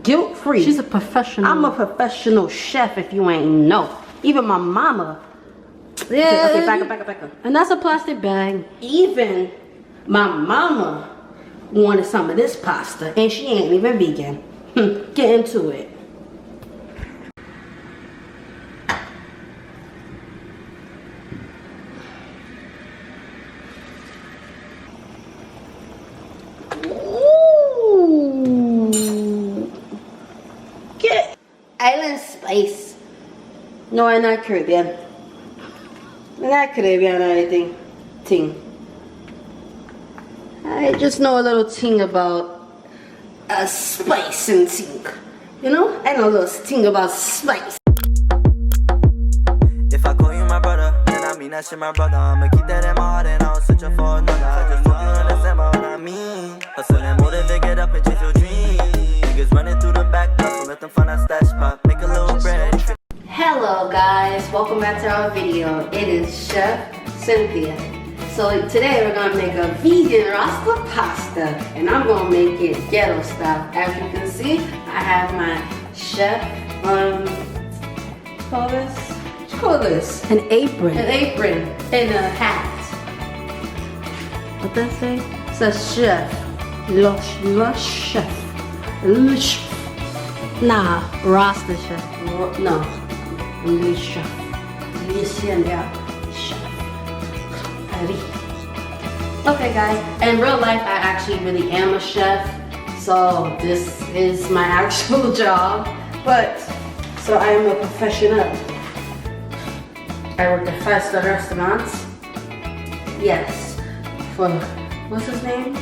Guilt-free. She's a professional. I'm a professional chef if you ain't know. Even my mama. Yeah. Okay, back up. And that's a plastic bag. Even my mama wanted some of this pasta and she ain't even vegan. Get into it. Island spice. No, I'm not Caribbean. I'm not Caribbean or anything. I just know a little thing about spice and thing. You know? I know a little thing about spice. If I call you my brother, then I mean that shit my brother. I'ma keep that in my heart and I'll search for another. I just hope you understand what I mean. Hustle and motivate, get up and chase your dreams. Niggas running through the back, so let them find that stash spot. Make a little bread. Hello guys, welcome back to our video. It is Chef Cynthia. So today we're gonna make a vegan Rasta pasta, and I'm gonna make it ghetto style. As you can see, I have my chef call this An apron. and a hat. What that say? It says chef. Le chef. Nah, Rasta chef. No, le chef. Okay guys, in real life I actually really am a chef, so this is my actual job, so I am a professional. I work at 5-star restaurants. Yes, for, what's his name?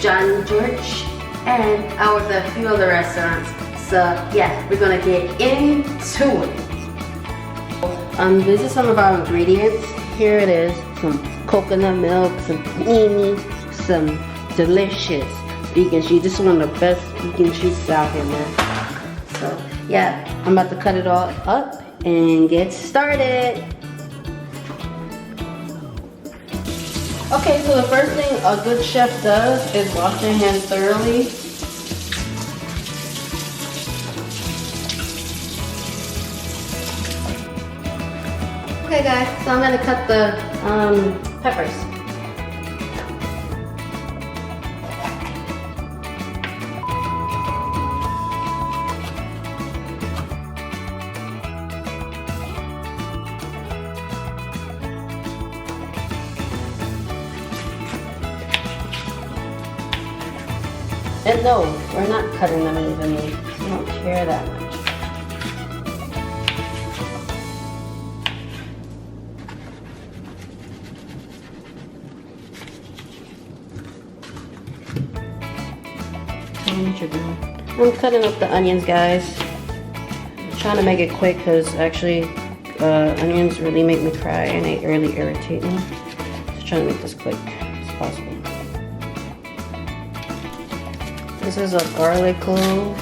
John George. And I work at a few other restaurants. So yeah, we're gonna get into it. These are some of our ingredients. Here it is, some coconut milk, some panini, some delicious vegan cheese. This is one of the best vegan cheeses out here, man. So yeah, I'm about to cut it all up and get started. Okay, so the first thing a good chef does is wash their hands thoroughly. Okay guys, so I'm gonna cut the peppers. And no, we're not cutting them evenly. I don't care that much. I'm cutting up the onions, guys. I'm trying to make it quick because actually onions really make me cry and they really irritate me. Just trying to make this quick as possible. This is a garlic clove.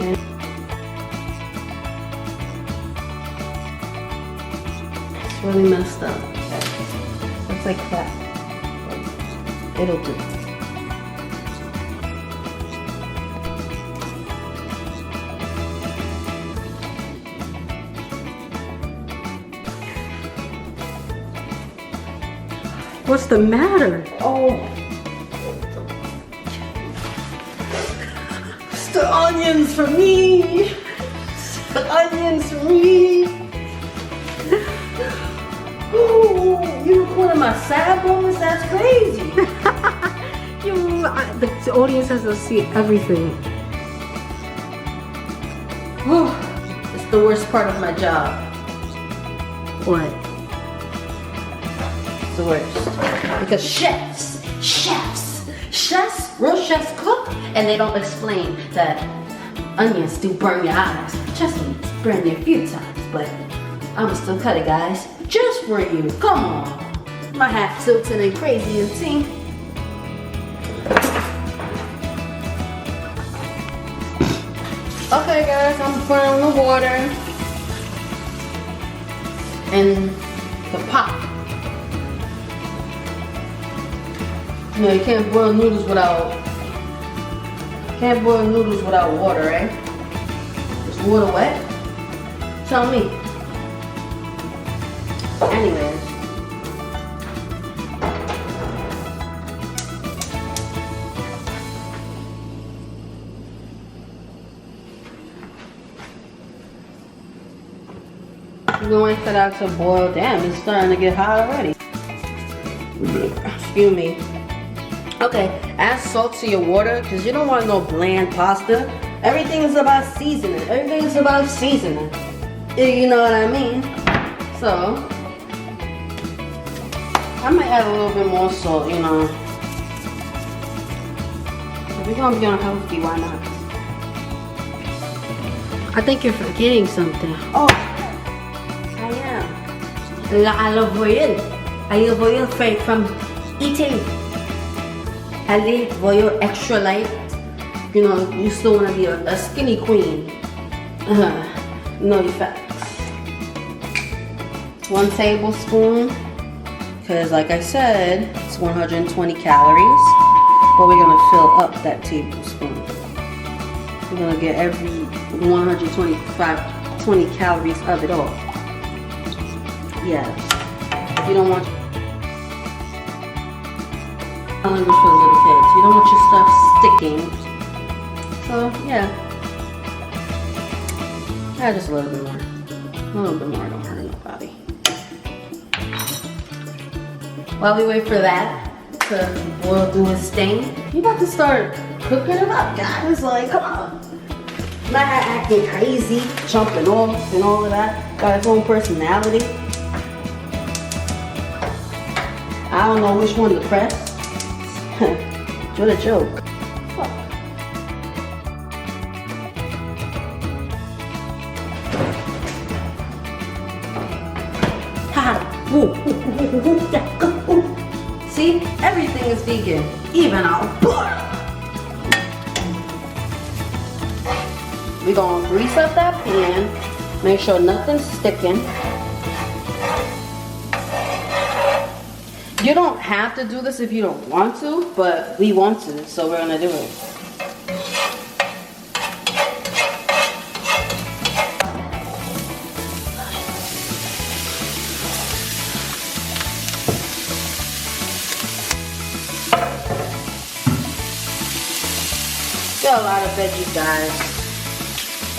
And it's really messed up. Looks like that. It'll do. What's the matter? Oh. It's the onions for me. It's the onions for me. Oh, you recording my sad moments? That's crazy. The audience has to see everything. Oh, it's the worst part of my job. What? The worst. Because real chefs cook and they don't explain that onions do burn your eyes. Trust me, it's burned me a few times, but I'm still cut it, guys. Just for you. Come on. My half tilted and crazy and ting. Okay guys, I'm pouring the water in the pot. You know, you can't boil noodles without Can't boil noodles without water, right? Is water wet? Tell me. Anyways. We're gonna wait for that to boil. Damn, it's starting to get hot already. Excuse me. Okay, add salt to your water because you don't want no bland pasta. Everything is about seasoning. Everything is about seasoning. You know what I mean? So, I might add a little bit more salt, you know. If we're gonna be unhealthy, why not? I think you're forgetting something. Oh, I am. La olive oil. Olive oil from Italy. Olive oil extra light. You know, you still want to be a skinny queen. No effects. 1 tablespoon. Because like I said, it's 120 calories. But we're going to fill up that tablespoon. We're going to get every 20 calories of it all. Yes. You don't want hungry for little kids. You don't want your stuff sticking. So yeah. Add just a little bit more. A little bit more don't hurt nobody. While we wait for that to boil through its thing, you about to start cooking it up, guys. Like, come on. Not acting crazy, jumping off and all of that. Got its own personality. I don't know which one to press. What a joke. See, everything is vegan, even our butter. We're gonna grease up that pan, make sure nothing's sticking. You don't have to do this if you don't want to, but we want to, so we're gonna do it. Got a lot of veggies, guys.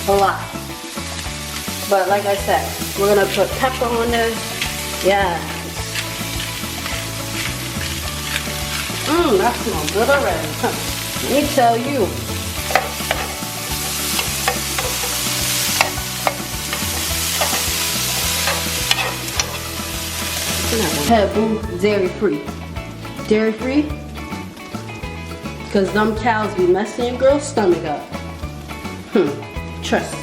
A lot. But like I said, we're gonna put pepper on this. Yeah. That smells good already. Let me tell you. Boo, dairy free. Dairy free? Because them cows be messing your girl's stomach up. Trust me.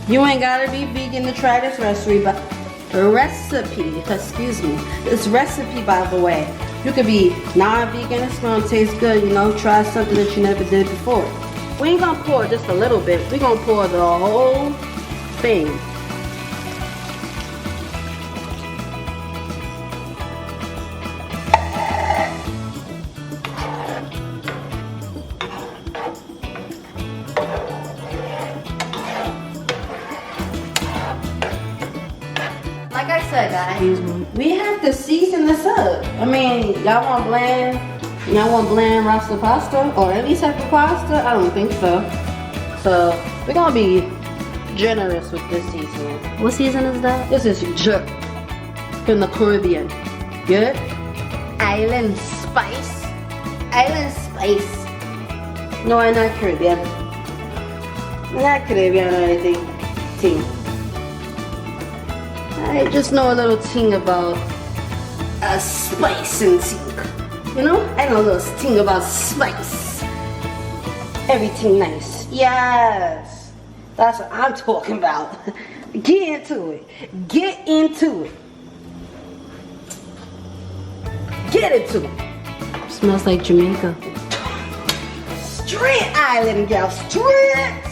You ain't gotta be vegan to try this recipe, but excuse me. This recipe, by the way, you could be non-vegan, it's gonna taste good, you know, try something that you never did before. We ain't gonna pour just a little bit, we're gonna pour the whole thing. Like I said, guys, we have to season this up. I mean, y'all want bland Rasta pasta or any type of pasta? I don't think so. So we're gonna be generous with this seasoning. What season is that? This is jerk from the Caribbean. Good? Island spice. Island spice. No, I'm not Caribbean. I'm not Caribbean or anything. I just know a little thing about spice and thing. You know? I know a little thing about spice. Everything nice. Yes. That's what I'm talking about. Get into it. Get into it. Get into it. Smells like Jamaica. Straight island, gal. Straight.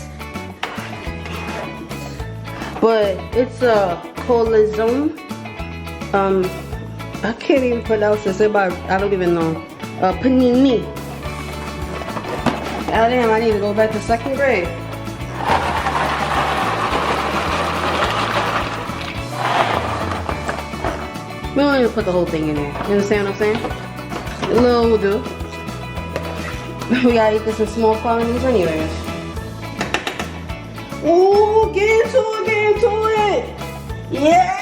But it's a corazon I can't even pronounce this. I don't even know. Panini. God damn, I need to go back to 2nd grade. We don't even put the whole thing in there. You understand what I'm saying? A little will do. We gotta eat this in small quantities anyways. Ooh, get into it! Yeah!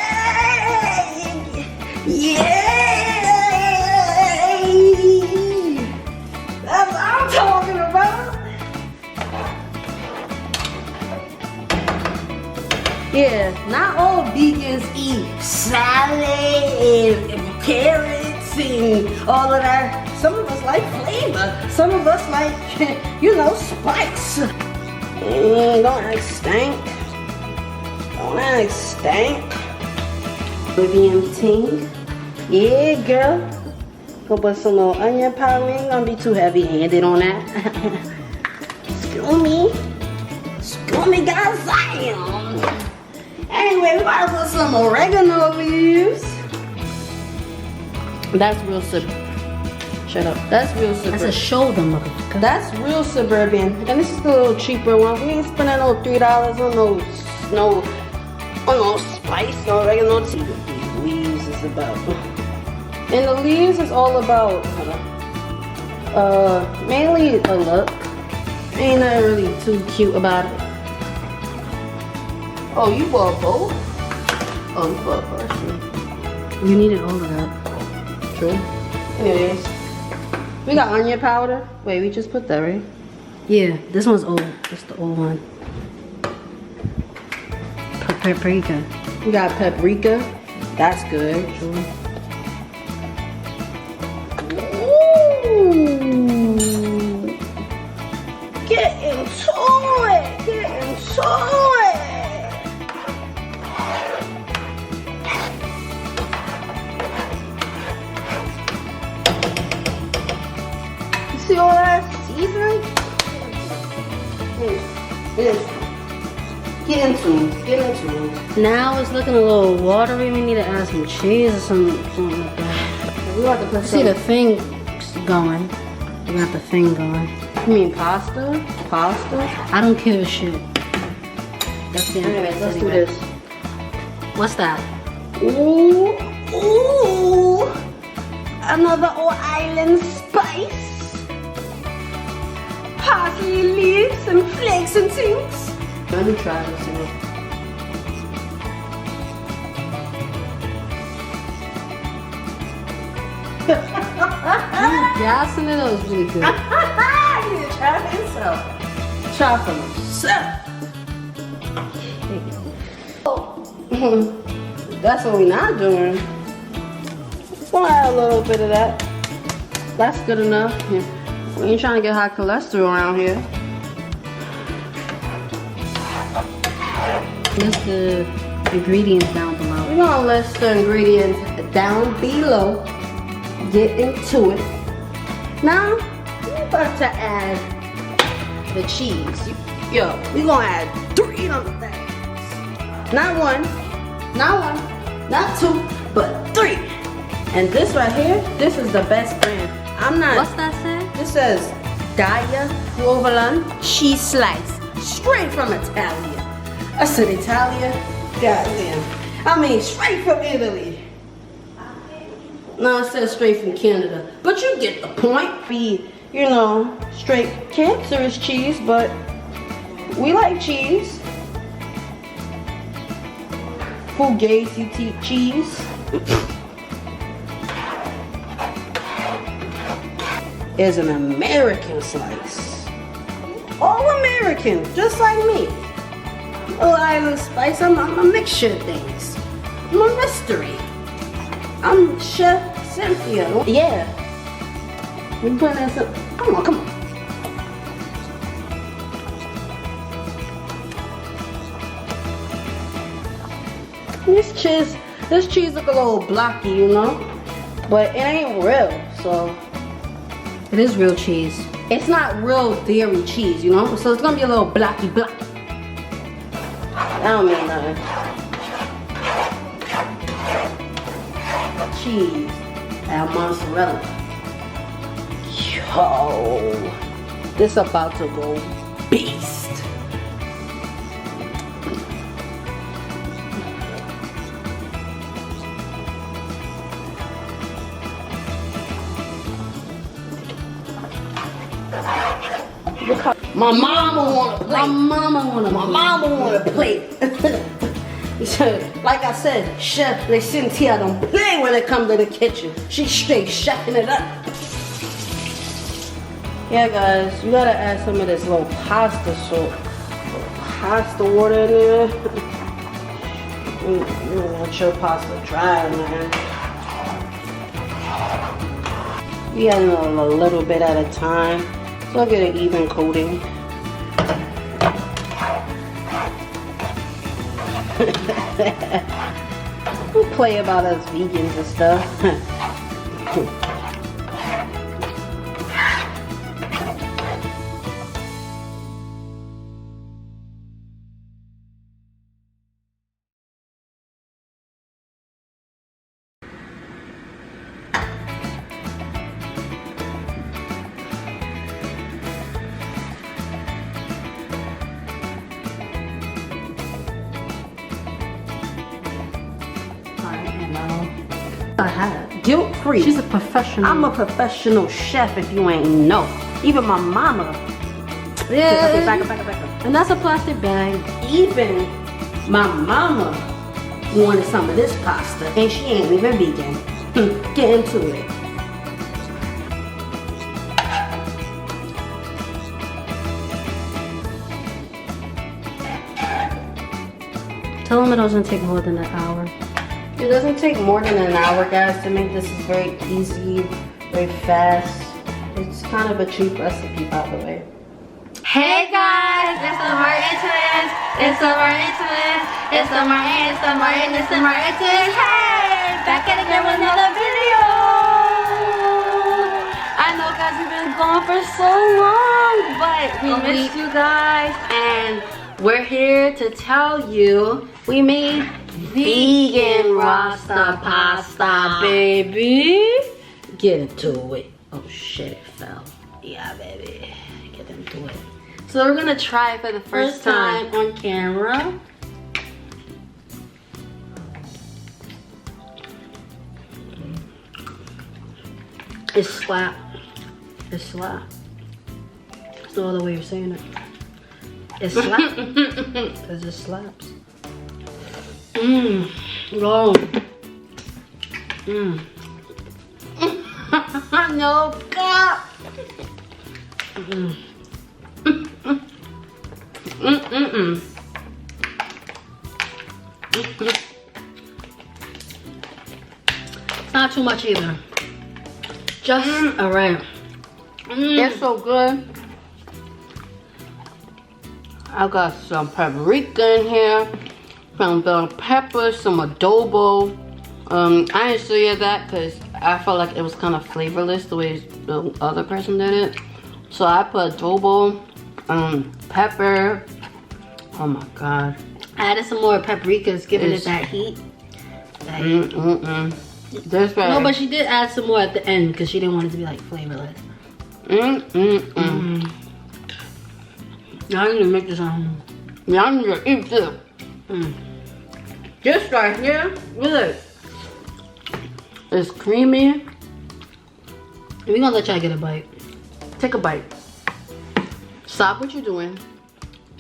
That's what I'm talking about! Yeah, not all vegans eat salad and carrots and all of that. Some of us like flavor. Some of us like, you know, spice. Don't act stank. Don't act stank. Vegan ting. Yeah, girl. Go put some little onion powder. We ain't gonna be too heavy-handed on that. Excuse me. Excuse me, guys. Anyway, we gotta put some oregano leaves. That's real suburban. Shut up. That's real suburban. That's a shoulder, motherfucker. That's real suburban. And this is the little cheaper one. We ain't spending no $3 on no spice or oregano. See what these leaves is about. And the leaves is all about mainly a look. Ain't nothing really too cute about it. Oh, you bought both? Oh, you bought parsley. You needed all of that. True. Anyways, we got onion powder. Wait, we just put that, right? Yeah, this one's old. It's the old one. Paprika. We got paprika. That's good. Sure. Ooh. Get into it. Get into it. See all that seasoning? Get into it. Now it's looking a little watery. We need to add some cheese or something like that. We got to put See the thing going. We got the thing going. You mean pasta? Pasta? I don't give a shit. That's the end. Anyways, let's do this. What's that? Ooh. Another island spice. Parsley leaves and flakes and things. Let me try this one. Gassing it up was really good. I need to try myself. Try for myself. That's what we're not doing. We'll add a little bit of that. That's good enough. Yeah. We ain't trying to get high cholesterol around here. List the ingredients down below. We're gonna list the ingredients down below. Get into it. Now, we're about to add the cheese. Yo, we're gonna add 3 of the things. Not one, not 2, but 3. And this right here, this is the best brand. I'm not. What's that say? This says Daiya provolone cheese slice, straight from Italia. I said Italia, goddamn. I mean, straight from Italy. No, it says straight from Canada. But you get the point. Be, you know, straight cancerous cheese, but we like cheese. Fugazi cheese. Is an American slice. All American, just like me. Oh, island spice, I'm a mixture of things. I'm a mystery. I'm Chef Cynthia. Yeah. We putting in some, come on. This cheese look a little blocky, you know? But it ain't real, so. It is real cheese. It's not real dairy cheese, you know? So it's gonna be a little blocky. That don't mean nothing. cheese, and mozzarella. Yo, this about to go beast. My mama want a plate. My mama want a plate. Like I said, Chef Cynthia don't play when it comes to the kitchen. She straight chefing it up. Yeah, guys, you gotta add some of this little pasta salt, pasta water in there. You don't want your pasta dry, man. You add a little bit at a time, so I get an even coating. We play about us vegans and stuff. I had guilt-free. She's a professional. I'm a professional chef if you ain't know. Even my mama. Yeah. Okay, back up. And that's a plastic bag. Even my mama wanted some of this pasta and she ain't even vegan. Get into it. Tell them it doesn't take more than an hour. It doesn't take more than an hour, guys, to make this. Is very easy, very fast. It's kind of a cheap recipe, by the way. Hey guys, it's TheMartintwinz. It's TheMartintwinz. It's TheMartintwinz. Hey, back at it again with another video. I know, guys, we've been gone for so long, but we missed you guys, and we're here to tell you we made Vegan Rasta Pasta, baby. Get into it. Oh shit, it fell. Yeah, baby. Get into it. So we're gonna try it for the first time on camera. It's slap. It's slap. That's no other way of saying it. It's slap. Because it slaps. Go. No, God. It's not too much either. Just Alright. it's so good. I got some paprika in here, some bell peppers, some adobo. I didn't show you that because I felt like it was kind of flavorless the way the other person did it. So I put adobo, pepper. Oh my god. I added some more paprikas, giving it that heat. This way. No, but she did add some more at the end because she didn't want it to be like flavorless. Now I need to make this on. Now I need to eat this. This right here, look. It's creamy. We're gonna let y'all get a bite. Take a bite. Stop what you're doing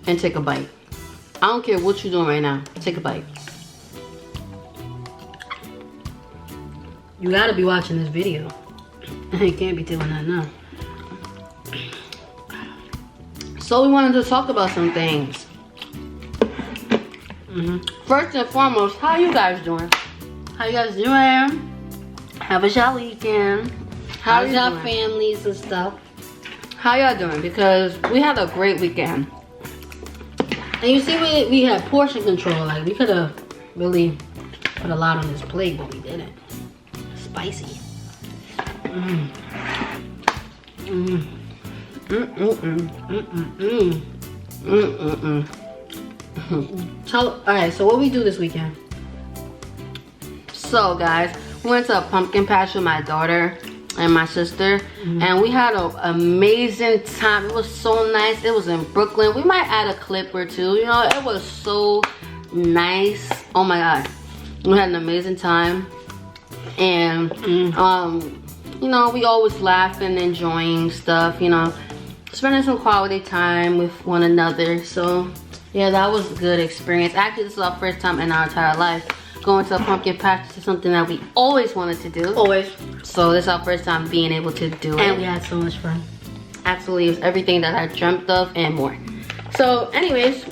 and take a bite. I don't care what you're doing right now. Take a bite. You gotta be watching this video. You can't be doing that now. So we wanted to talk about some things. First and foremost, how you guys doing? How you guys doing? How was y'all weekend? How's you y'all doing? families and stuff? How y'all doing? Because we had a great weekend. And you see, we had portion control. Like, we could have really put a lot on this plate, but we didn't. Spicy. Alright, so what we do this weekend? So guys, We went to a pumpkin patch with my daughter and my sister, and we had an amazing time. It was so nice. It was in Brooklyn. We might add a clip or two. You know, it was so nice. Oh my god, we had an amazing time, and you know, we always laughing, enjoying stuff. You know, spending some quality time with one another. So yeah, that was a good experience. Actually, this is our first time in our entire life going to a pumpkin patch. Is something that we always wanted to do. Always. So this is our first time being able to do it. And we had so much fun. Absolutely, it was everything that I dreamt of and more. So anyways,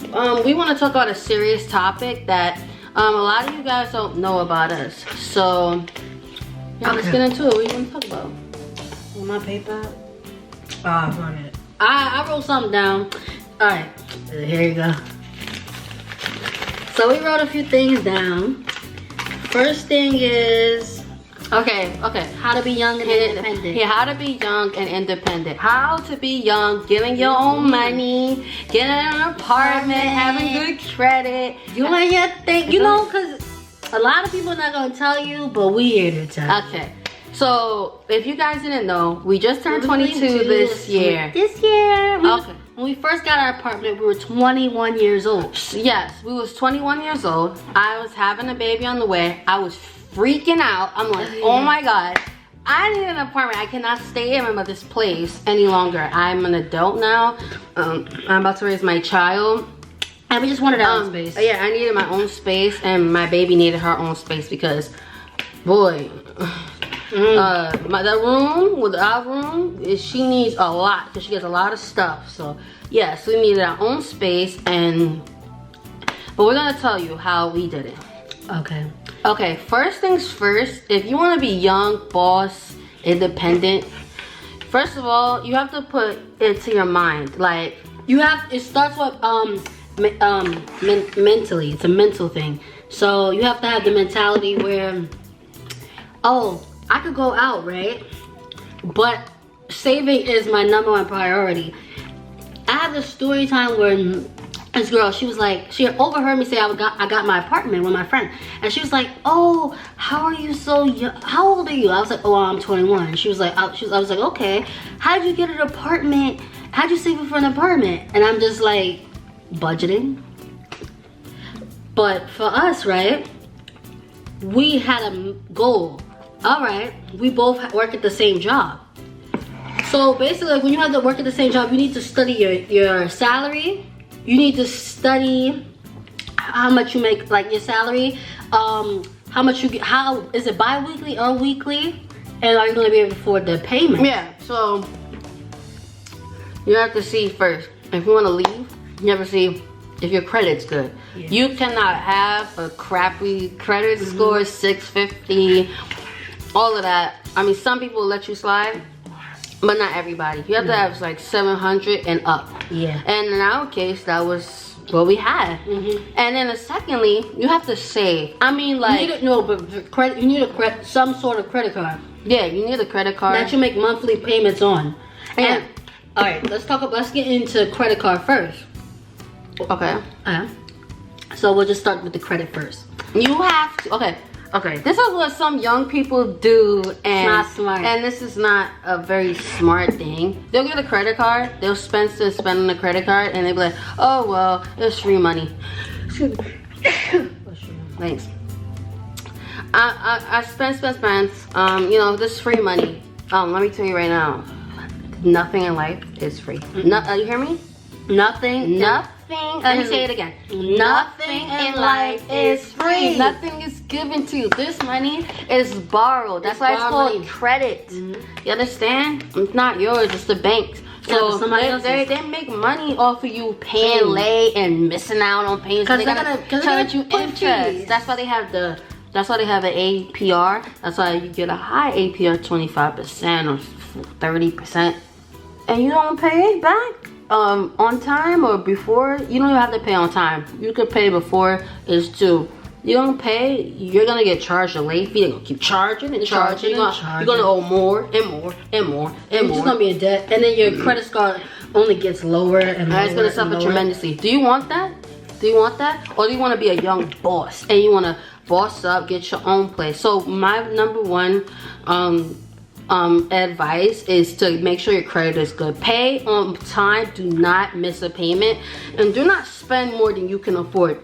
we want to talk about a serious topic that a lot of you guys don't know about us. So yeah, let's get into it. What do you want to talk about? With my paper. Oh, run it. I wrote something down. All right, Here you go. So we wrote a few things down. First thing is okay. how to be young and independent. Yeah, how to be young and independent. How to be young, getting your own money, getting an apartment, having good credit. You and your thing, you know, because a lot of people are not gonna tell you, but we here to tell. Okay, so if you guys didn't know, we just turned 22 this year. Okay. When we first got our apartment, we were 21 years old. Yes, we was 21 years old. I was having a baby on the way. I was freaking out. I'm like, oh my god, I need an apartment. I cannot stay in my mother's place any longer. I'm an adult now. I'm about to raise my child. And we just wanted our own space. Yeah, I needed my own space, and my baby needed her own space because, boy, the room with our room, she needs a lot because she gets a lot of stuff. So yes, we needed our own space, but we're gonna tell you how we did it. Okay, first things first, if you want to be young, boss, independent, first of all, you have to put it to your mind. Like, it starts with mentally. It's a mental thing. So you have to have the mentality where, oh, I could go out, right? But saving is my #1 priority. I had this story time where this girl, she was like, she overheard me say I got my apartment with my friend, and she was like, oh, how are you so young? How old are you? I was like, oh, I'm 21. And she was like, I was like, okay, how'd you get an apartment? How'd you save it for an apartment? And I'm just like, budgeting. But for us, right, we had a goal. All right, we both work at the same job. So basically, when you have to work at the same job, you need to study your salary. You need to study how much you make, like your salary, how much you get, how is it bi-weekly or weekly, and are you going to be able to afford the payment? Yeah, so you have to see first, if you want to leave, you have to see if your credit's good. Yeah. You cannot have a crappy credit score, 650, all of that. I mean, some people let you slide, but not everybody. You have to have like 700 and up. Yeah. And in our case, that was what we had. And then secondly, you have to save. I mean, like, you need some sort of credit card. Yeah, you need a credit card that you make monthly payments on. And all right, let's get into credit card first. Okay. So we'll just start with the credit first. You have to. Okay. This is what some young people do, and it's not smart. And this is not a very smart thing. They'll get a credit card. They'll spend on the credit card, and they'll be like, "Oh well, it's free money." Thanks. I spend. You know, this free money. Let me tell you right now, nothing in life is free. You hear me? Nothing. Let me say it again. Nothing in life is free. Nothing is given to you. This money is borrowed. That's why it's called credit. You understand? It's not yours. It's the bank's. So they make money off of you paying late and missing out on payments. Because they're gonna charge you interest. That's why they have the. That's why they have an APR. That's why you get a high APR, 25% or 30%, and you don't pay it back. On time or before. You don't even have to pay on time. You could pay before it's due. You don't pay, you're gonna get charged a late fee. They're gonna keep charging and charging. You're gonna owe more and more and more and more. It's gonna be a debt, and then your credit score only gets lower and lower. It's gonna suffer tremendously. Do you want that? Do you want that? Or do you want to be a young boss and you want to boss up, get your own place. So my number one advice is to make sure your credit is good. Pay on time, do not miss a payment, and do not spend more than you can afford.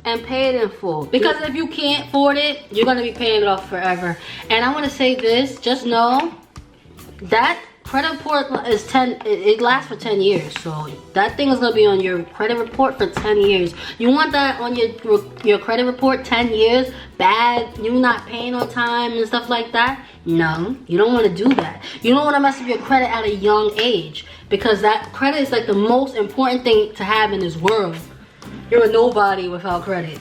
And pay it in full, because if you can't afford it, you're gonna be paying it off forever. And I want to say this, just know that credit report is it lasts for 10 years. So that thing is gonna be on your credit report for 10 years. You want that on your credit report 10 years, bad, you not paying on time and stuff like that? No, you don't want to do that. You don't want to mess up your credit at a young age, because that credit is like the most important thing to have in this world. You're a nobody without credit.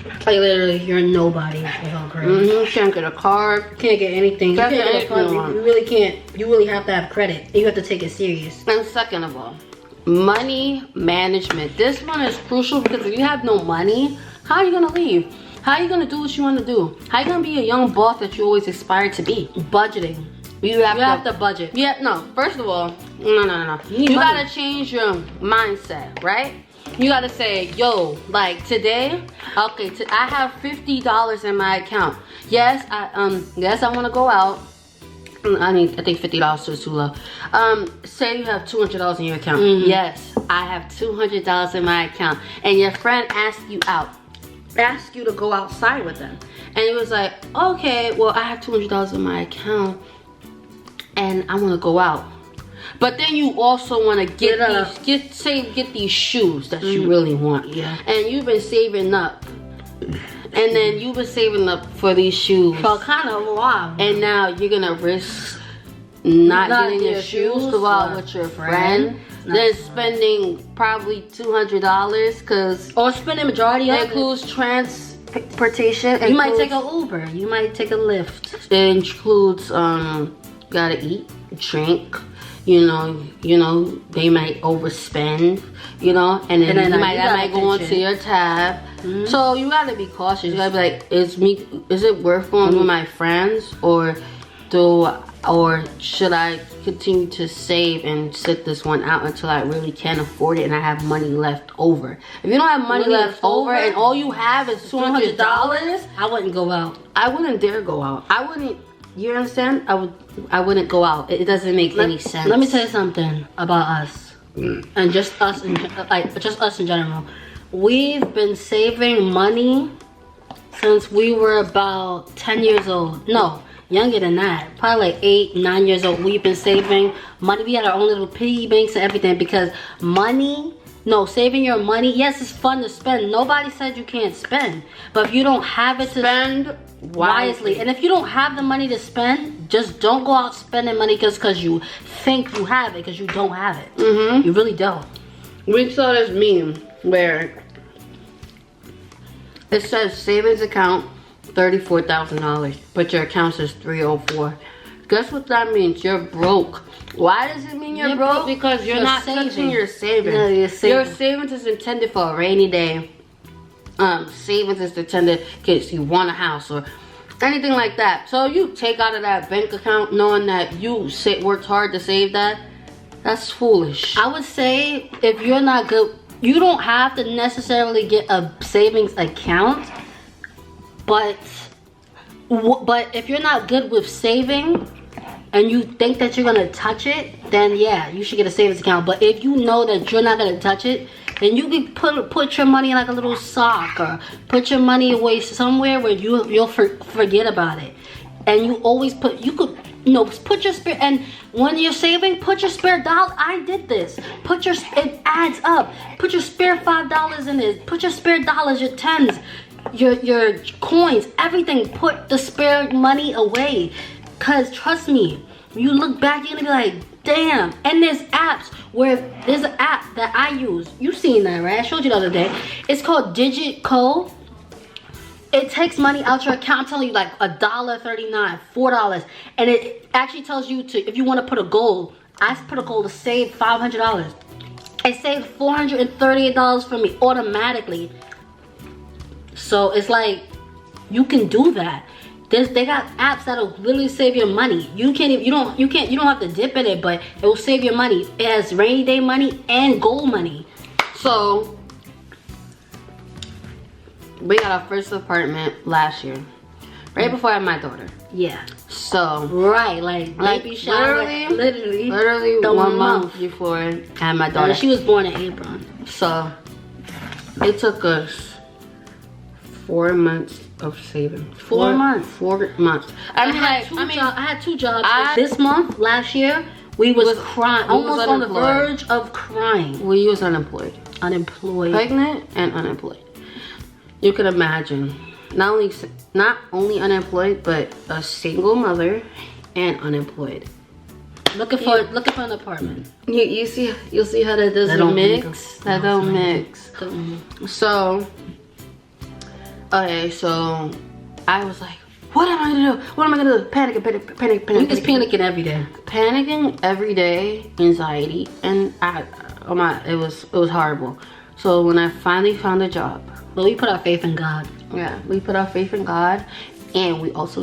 Like literally, you're a nobody without credit. You can't get a card. Can't get anything. You can't get a card. You really can't. You really have to have credit. You have to take it serious. And second of all, money management. This one is crucial, because if you have no money, how are you gonna leave? How are you gonna do what you want to do? How are you gonna be a young boss that you always aspire to be? Budgeting. You have to budget. Yeah, no. First of all, no. You gotta change your mindset, right? You gotta say, yo, like today, okay, I have $50 in my account. Yes, I want to go out. I think $50 is too low. Say you have $200 in your account. Yes, I have $200 in my account, and your friend asks you out, asks you to go outside with them, and it was like, okay, well, I have $200 in my account, and I want to go out. But then you also want to get these shoes that you really want. Yeah. And you've been saving up. And then you've been saving up for these shoes. For kind of a while. And now you're going to risk not getting your shoes to go out with your friend. Then spending probably $200, because... Or spending majority of it. Includes transportation. You might take an Uber. You might take a Lyft. It includes, gotta eat, drink. You know, they might overspend, and then that might go onto your tab. So you gotta be cautious. You gotta be like, is it worth going with my friends, or should I continue to save and sit this one out until I really can afford it and I have money left over? If you don't have money left over and all you have is $200, I wouldn't go out. I wouldn't dare go out. I wouldn't. You understand? I wouldn't go out. It doesn't make any sense. Let me tell you something about us, and just us in general. We've been saving money since we were about 10 years old. No, younger than that. Probably like 8, 9 years old. We've been saving money. We had our own little piggy banks and everything, because saving your money, yes, it's fun to spend. Nobody said you can't spend, but if you don't have it to spend wisely, and if you don't have the money to spend, just don't go out spending money because you think you have it, because you don't have it. You really don't. We saw this meme where it says savings account $34,000, but your account says $304. Guess what that means? You're broke. Why does it mean you're broke? Because you're not touching your savings. No, your savings is intended for a rainy day. Savings is intended in case you want a house or anything like that. So you take out of that bank account knowing that you worked hard to save that. That's foolish. I would say if you're not good, you don't have to necessarily get a savings account, but if you're not good with saving and you think that you're gonna touch it, then yeah, you should get a savings account. But if you know that you're not gonna touch it, then you can put your money in like a little sock, or put your money away somewhere where you'll forget about it. And you always put your spare, and when you're saving, put your spare dollar. I did this. It adds up. Put your spare $5 in it. Put your spare dollars, your tens, your coins, everything. Put the spare money away. Cause trust me, you look back, you're gonna be like, damn. And there's apps there's an app that I use. You seen that, right? I showed you the other day. It's called Digit Code. It takes money out your account. I'm telling you, like $1.39, $4, and it actually tells you if you want to put a goal. I put a goal to save $500. It saved $438 for me automatically. So it's like you can do that. They got apps that'll literally save your money. You don't have to dip in it, but it will save your money. It has rainy day money and goal money. So we got our first apartment last year, right before I had my daughter. Yeah. So Right, like baby shower, literally the 1 month before I had my daughter. And she was born in April. So it took us 4 months of saving. 4 months. 4 months. I had two jobs. This month, last year, we was crying, almost on the verge of crying. We was unemployed. Pregnant and unemployed. You can imagine. Not only unemployed, but a single mother and unemployed. Looking for an apartment. You'll see how that doesn't mix. That don't mix. So okay, so I was like, what am I gonna do? What am I gonna do? Panic. We was panicking every day. Panicking every day, anxiety, and it was horrible. So when I finally found a job, but we put our faith in God. Yeah, we put our faith in God, and we also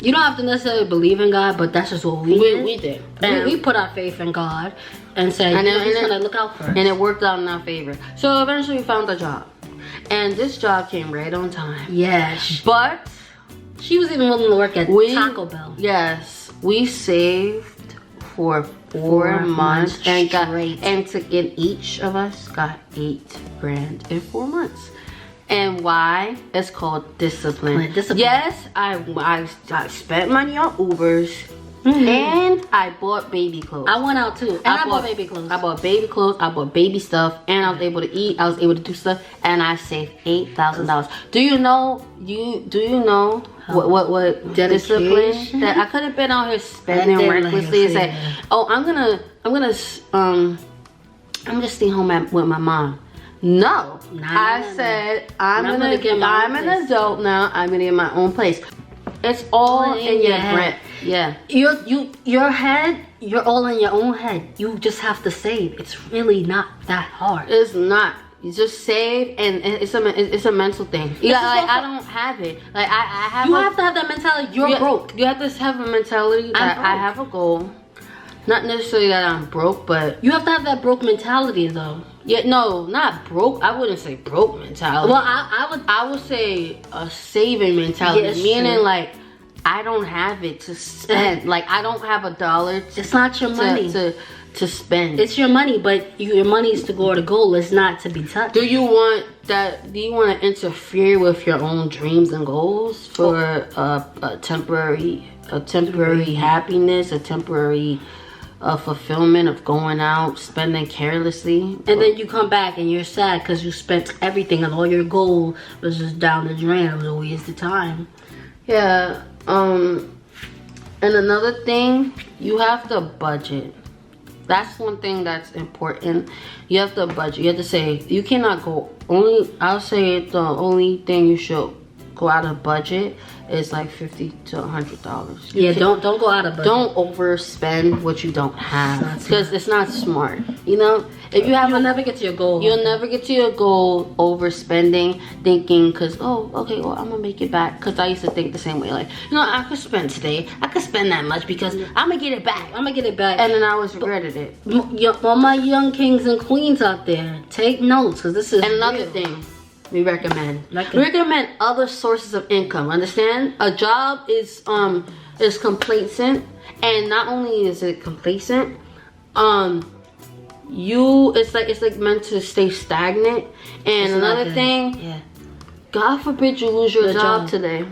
you don't have to necessarily believe in God, but that's just what we did. We put our faith in God and said, He's gonna look out for us. And it worked out in our favor. So eventually we found a job, and this job came right on time. Yes, but she was even willing to work at Taco Bell. Yes, we saved for 4 months and each of us got $8,000 in 4 months. And why? It's called discipline. Yes, I spent money on Ubers. And I bought baby clothes. I went out too. And I bought baby clothes. I bought baby clothes. I bought baby stuff. And I was able to eat. I was able to do stuff. And I saved $8,000. Do you know what discipline? That I could have been out here spending recklessly and say, oh, I'm just staying home with my mom. No. I said I'm an adult now. I'm gonna get my own place. It's all in your brain. Yeah. Your head, you're all in your own head. You just have to save. It's really not that hard. It's not. You just save, and it's a mental thing. Yeah, like I don't have it. Like I have. You have to have that mentality. You're broke. You have to have a mentality that I have a goal. Not necessarily that I'm broke, but you have to have that broke mentality, though. Yeah, no, not broke. I wouldn't say broke mentality. Well, I would say a saving mentality, meaning like I don't have it to spend. Like I don't have $1. It's not your money to spend. It's your money, but your money is to go to goal. It's not to be touched. Do you want to interfere with your own dreams and goals for a temporary happiness, a temporary fulfillment of going out, spending carelessly? And then you come back and you're sad because you spent everything and all your goal was just down the drain. It was a waste of time. Yeah. And another thing, you have to budget. That's one thing that's important. You have to budget. You have to say, you cannot go I'll say the only thing you should go out of budget is like $50 to $100. Yeah, don't go out of budget. Don't overspend what you don't have, because it's not smart. You know, if you'll never get to your goal. You'll never get to your goal overspending, thinking, because I'm gonna make it back. Because I used to think the same way, like, I could spend today. I could spend that much because I'm gonna get it back. And then I always regretted it. All my young kings and queens out there, take notes, because this is another thing. We recommend other sources of income. Understand? A job is complacent, and not only is it complacent, it's like meant to stay stagnant. And another thing, God forbid you lose your job today.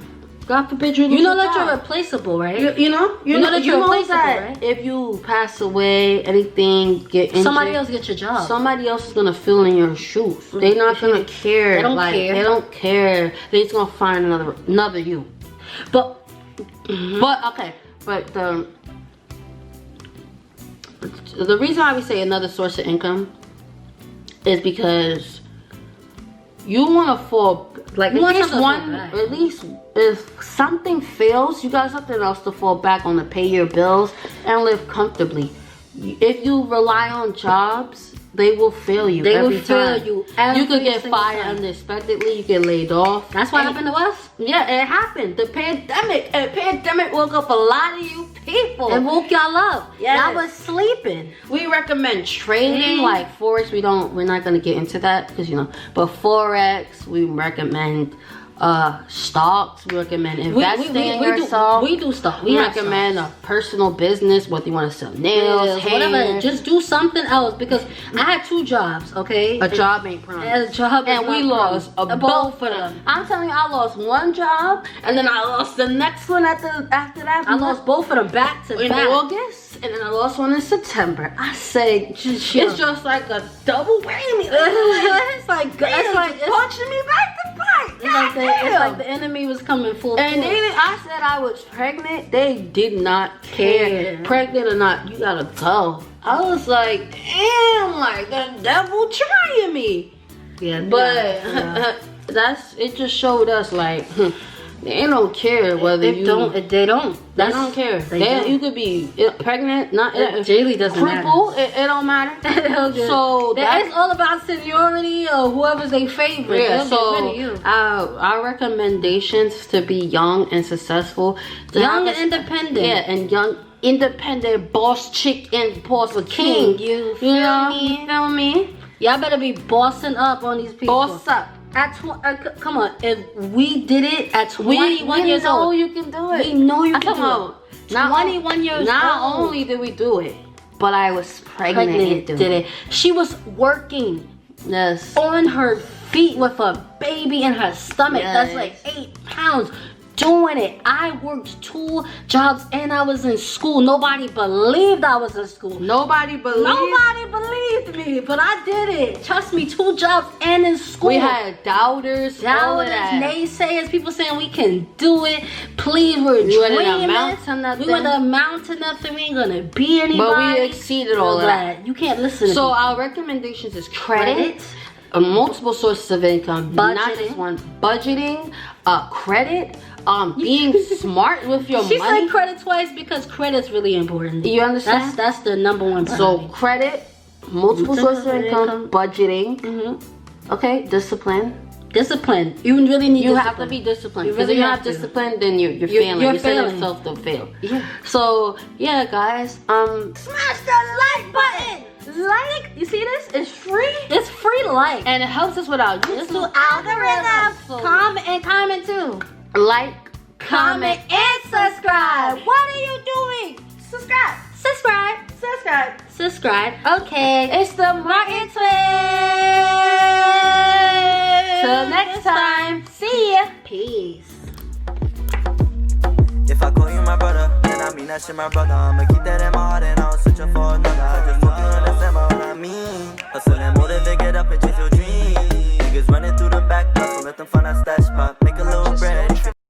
God forbid you lose your job. That you're replaceable, right? You know that you're replaceable, right? If you pass away, anything, get injured, somebody else gets your job. Somebody else is gonna fill in your shoes. They're not gonna care. They don't care. They're just gonna find another you. But the reason why we say another source of income is because you want to fall, like, at least if something fails, you got something else to fall back on to pay your bills and live comfortably. If you rely on jobs they will fail you. They every will fail time. you every You could get single fired time. unexpectedly. You get laid off. That's what happened to us. Yeah, it happened. The pandemic woke up a lot of you people. It woke y'all up. Yes. Y'all was sleeping. We recommend trading like Forex. We're not gonna get into that because but Forex, we recommend stocks. We recommend investing in yourself. We do stuff. We recommend a personal business, whether you want to sell nails, hair. Whatever. Just do something else because I had 2 jobs, okay? A job ain't promised. A job And we lost both of them. I'm telling you, I lost one job, and then I lost the next one after that. I lost both of them back to in back. August, and then I lost one in September. I said, it's just like a double whammy. It's like punching me back to back. It's like the enemy was coming full And force. I said I was pregnant. They did not care. Pregnant or not, you gotta go. I was like, damn, like the devil trying me. Yeah, But yeah. it just showed us like they don't care whether They don't They don't care. don't. You could be pregnant, not Jaylee doesn't crippled. It don't matter. So it's all about seniority or whoever's their favorite. Yeah, They'll so get rid of you. our recommendations to be young and successful, Young and independent. Yeah, and young, independent boss chick and boss king. You feel me? You feel me? Y'all better be bossing up on these people. Boss up. Come on, if we did it at 21 years old, we know you can do it. we know you can Come do on. it. 21 years old. Not only did we do it, but I was pregnant and did it. She was working Yes. on her feet with a baby in her stomach. That's like 8 pounds. Doing it. I worked 2 jobs and I was in school. Nobody believed I was in school. Nobody believed. Nobody believed me, but I did it. Trust me, 2 jobs and in school. We had doubters, all of that. Naysayers, people saying we can do it. Please, we're We dreaming. wouldn't amount to nothing. We wouldn't amount to nothing. We ain't gonna be anybody. But we exceeded all of that. You can't listen to So people. our recommendations is credit, multiple sources of income, not Budgeting. just one. Budgeting, credit, being smart with your She money. said credit twice because credit's really important. You understand? That's the number one So priority. credit, multiple sources of income, budgeting. Okay, discipline. Discipline. You really need You discipline. have to be disciplined. You Because really if you're have not to. disciplined, then you're failing. you're You set failing. yourself to fail. Yeah. So yeah, guys. Smash that like button. Like, you see this? It's free. It's free to like. And it helps us with our YouTube algorithm. So Comment too. like, Comment and subscribe. What are you doing? Subscribe. Okay. It's the Martin Twins. Till next time. See ya. Peace. If I call you my brother, then I mean that shit my brother. I'ma keep that in my heart and I don't search for another. I just hope you understand what I mean. Hustle and motivate, get up and chase your dreams. Niggas running through the back, so let them find that stash spot.